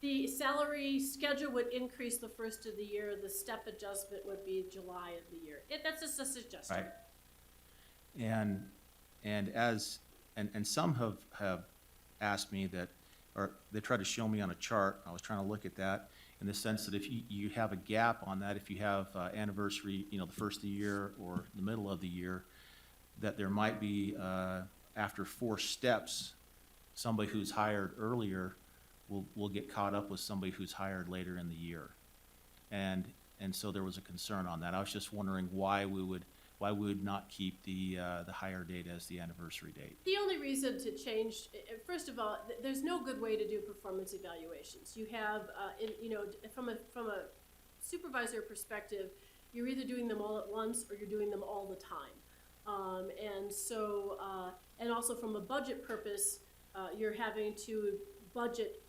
The salary schedule would increase the first of the year. The step adjustment would be July of the year. That's just a suggestion. Right. And some have asked me that, or they tried to show me on a chart. I was trying to look at that in the sense that if you have a gap on that, if you have anniversary, the first of the year or the middle of the year, that there might be after 4 steps, somebody who's hired earlier will get caught up with somebody who's hired later in the year, and so there was a concern on that. I was just wondering why we would not keep the hire date as the anniversary date. The only reason to change, first of all, there's no good way to do performance evaluations. You have, from a supervisor perspective, you're either doing them all at once or you're doing them all the time. And also from a budget purpose, you're having to budget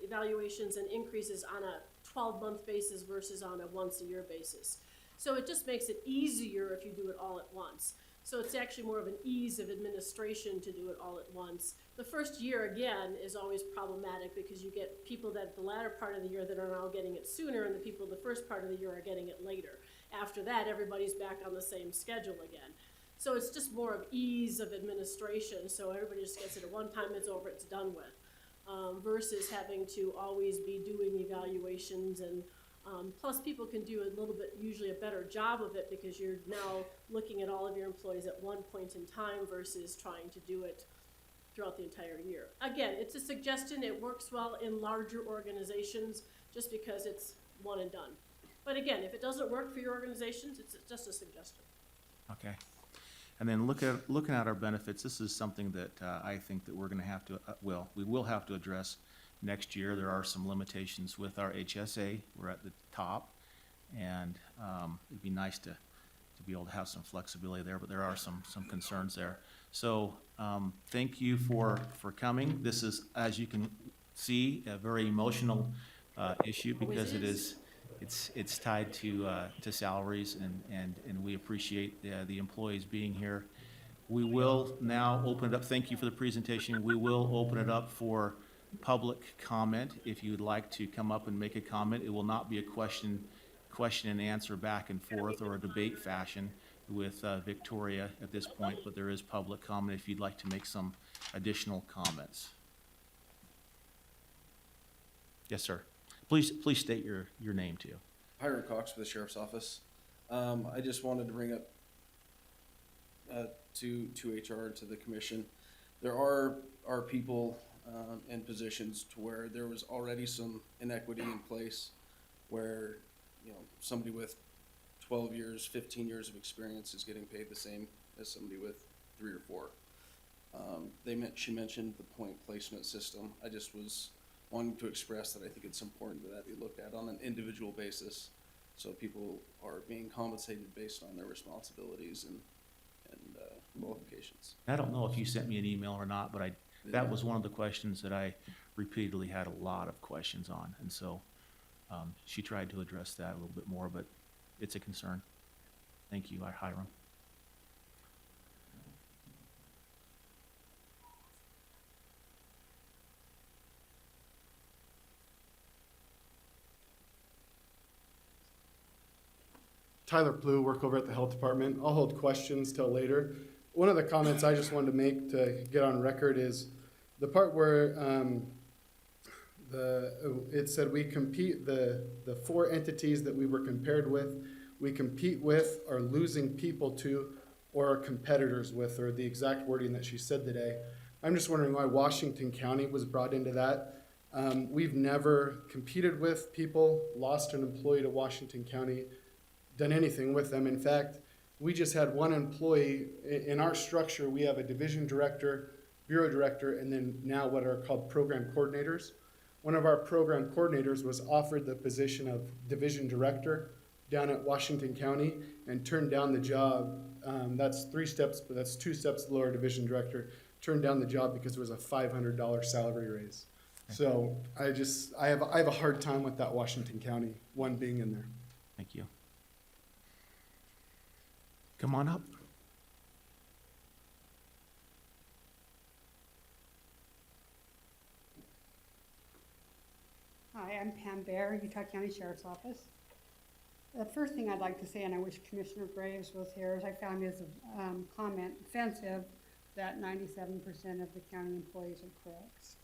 evaluations and increases on a 12-month basis versus on a once-a-year basis. So it just makes it easier if you do it all at once. So it's actually more of an ease of administration to do it all at once. The first year, again, is always problematic because you get people that the latter part of the year that are now getting it sooner, and the people the first part of the year are getting it later. After that, everybody's back on the same schedule again. So it's just more of ease of administration, so everybody just gets it at one time, it's over, it's done with. Versus having to always be doing evaluations and plus people can do a little bit, usually a better job of it because you're now looking at all of your employees at one point in time versus trying to do it throughout the entire year. Again, it's a suggestion. It works well in larger organizations just because it's one and done. But again, if it doesn't work for your organizations, it's just a suggestion. Okay. And then looking at our benefits, this is something that I think that we're going to have to, we will have to address next year. There are some limitations with our HSA. We're at the top, and it'd be nice to be able to have some flexibility there, but there are some concerns there. So, thank you for coming. This is, as you can see, a very emotional, issue because it's tied to salaries and we appreciate the employees being here. We will now open it up. Thank you for the presentation. We will open it up for public comment. If you'd like to come up and make a comment, it will not be a question and answer back and forth or a debate fashion with Victoria at this point, but there is public comment if you'd like to make some additional comments. Yes, sir. Please state your name too. Hiram Cox with the Sheriff's Office. I just wanted to bring up to HR and to the commission. There are people in positions to where there was already some inequity in place where, you know, somebody with 12 years, 15 years of experience is getting paid the same as somebody with 3 or 4. She mentioned the point placement system. I just was wanting to express that I think it's important that be looked at on an individual basis, so people are being compensated based on their responsibilities and qualifications. I don't know if you sent me an email or not, but that was one of the questions that I repeatedly had a lot of questions on. And so she tried to address that a little bit more, but it's a concern. Thank you, Hiram. Tyler Plew, work over at the health department. I'll hold questions till later. One of the comments I just wanted to make to get on record is the part where it said we compete, the 4 entities that we were compared with, we compete with, are losing people to, or are competitors with, or the exact wording that she said today. I'm just wondering why Washington County was brought into that. We've never competed with people, lost an employee to Washington County, done anything with them. In fact, we just had one employee. In our structure, we have a division director, bureau director, and then now what are called program coordinators. One of our program coordinators was offered the position of division director down at Washington County and turned down the job. That's 3 steps, but that's 2 steps below our division director. Turned down the job because it was a $500 salary raise. So I have a hard time with that Washington County one being in there. Thank you. Come on up. Hi, I'm Pam Bear, Utah County Sheriff's Office. The first thing I'd like to say, and I wish Commissioner Graves was here, is I found his comment offensive that 97% of the county employees are crooks.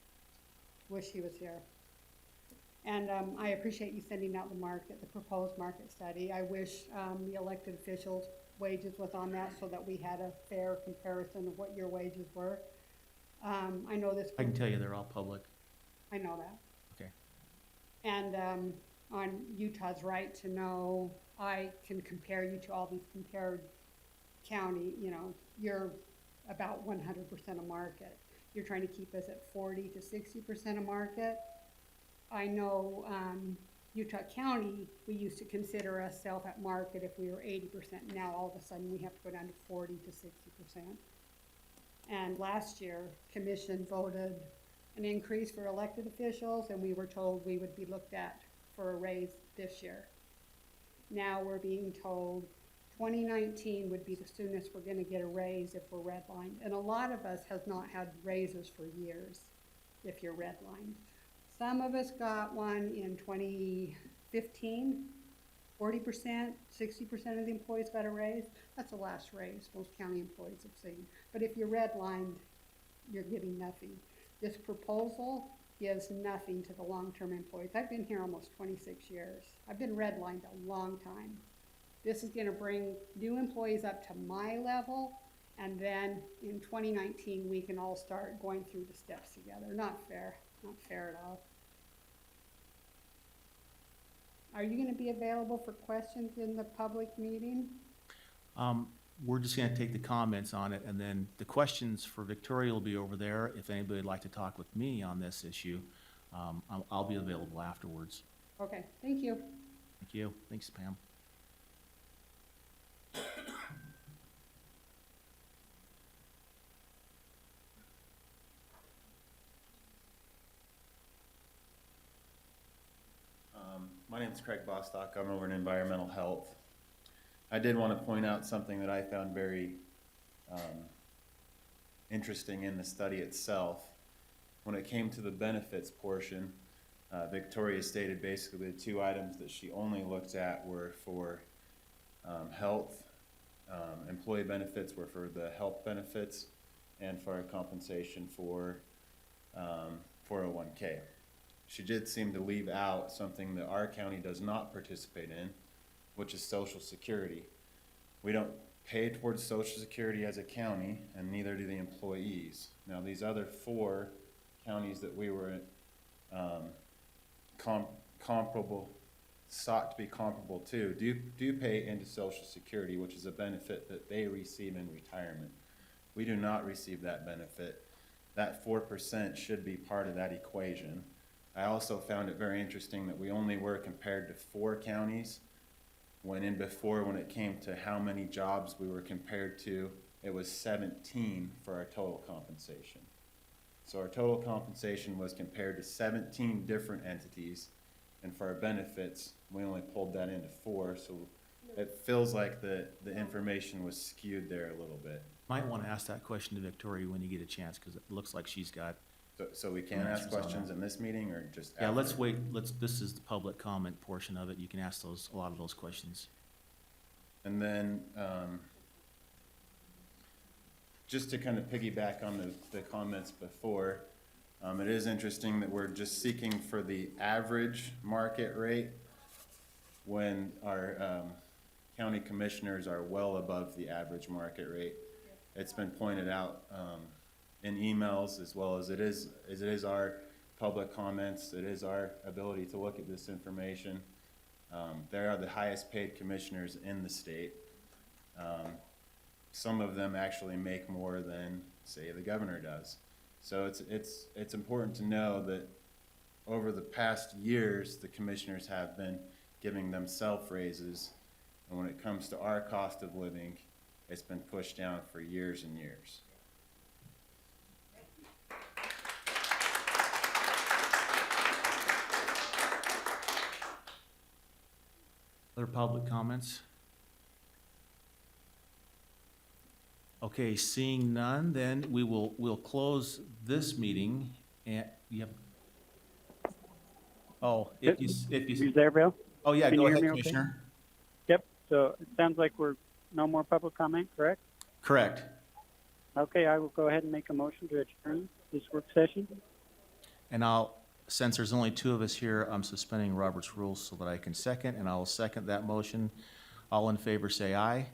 Wish he was here. And I appreciate you sending out the proposed market study. I wish the elected officials' wages was on that so that we had a fair comparison of what your wages were. I know this. I can tell you they're all public. I know that. Okay. And on Utah's right to know, I can compare you to all these compared county, you know, you're about 100% of market. You're trying to keep us at 40 to 60% of market. I know Utah County, we used to consider ourselves at market if we were 80%. Now all of a sudden we have to go down to 40 to 60%. And last year, commission voted an increase for elected officials, and we were told we would be looked at for a raise this year. Now we're being told 2019 would be the soonest we're gonna get a raise if we're redlined. And a lot of us has not had raises for years if you're redlined. Some of us got one in 2015, 40%, 60% of the employees got a raise. That's the last raise most county employees have seen. But if you're redlined, you're getting nothing. This proposal gives nothing to the long-term employees. I've been here almost 26 years. I've been redlined a long time. This is gonna bring new employees up to my level, and then in 2019, we can all start going through the steps together. Not fair at all. Are you gonna be available for questions in the public meeting? We're just gonna take the comments on it, and then the questions for Victoria will be over there. If anybody would like to talk with me on this issue, I'll be available afterwards. Okay, thank you. Thank you. Thanks, Pam. My name is Craig Bostock. I'm over in environmental health. I did want to point out something that I found very interesting in the study itself. When it came to the benefits portion, Victoria stated basically the two items that she only looked at were for health. Employee benefits were for the health benefits and for compensation for 401k. She did seem to leave out something that our county does not participate in, which is Social Security. We don't pay towards Social Security as a county, and neither do the employees. Now, these other 4 counties that we were sought to be comparable to do pay into Social Security, which is a benefit that they receive in retirement. We do not receive that benefit. That 4% should be part of that equation. I also found it very interesting that we only were compared to 4 counties, when it came to how many jobs we were compared to, it was 17 for our total compensation. So our total compensation was compared to 17 different entities, and for our benefits, we only pulled that into 4, so it feels like the information was skewed there a little bit. Might want to ask that question to Victoria when you get a chance, because it looks like she's got. So we can ask questions in this meeting, or just Yeah, let's after? wait, this is the public comment portion of it. You can ask a lot of those questions. And then, just to kind of piggyback on the comments before, it is interesting that we're just seeking for the average market rate when our county commissioners are well above the average market rate. It's been pointed out in emails, as well as it is our public comments, it is our ability to look at this information. They are the highest paid commissioners in the state. Some of them actually make more than, say, the governor does. So it's important to know that over the past years, the commissioners have been giving themselves raises, and when it comes to our cost of living, it's been pushed down for years and years. Other public comments? Okay, seeing none, then we'll close this meeting, and you have. Oh, if you, You there, Bill? oh yeah, Can go you hear ahead, me okay? Commissioner. Yep, so it sounds like we're no more public comment, correct? Correct. Okay, I will go ahead and make a motion to adjourn this work session. And since there's only 2 of us here, I'm suspending Robert's rules so that I can second, and I'll second that motion. All in favor, say aye.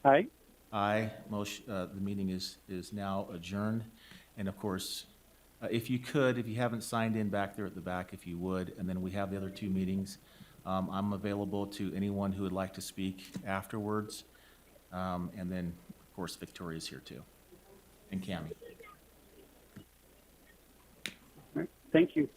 Aye? Aye. Motion, the meeting is now adjourned. And of course, if you haven't signed in back there at the back, if you would, and then we have the other 2 meetings. I'm available to anyone who would like to speak afterwards. And then, of course, Victoria's here too, and Cammie. All right, thank you.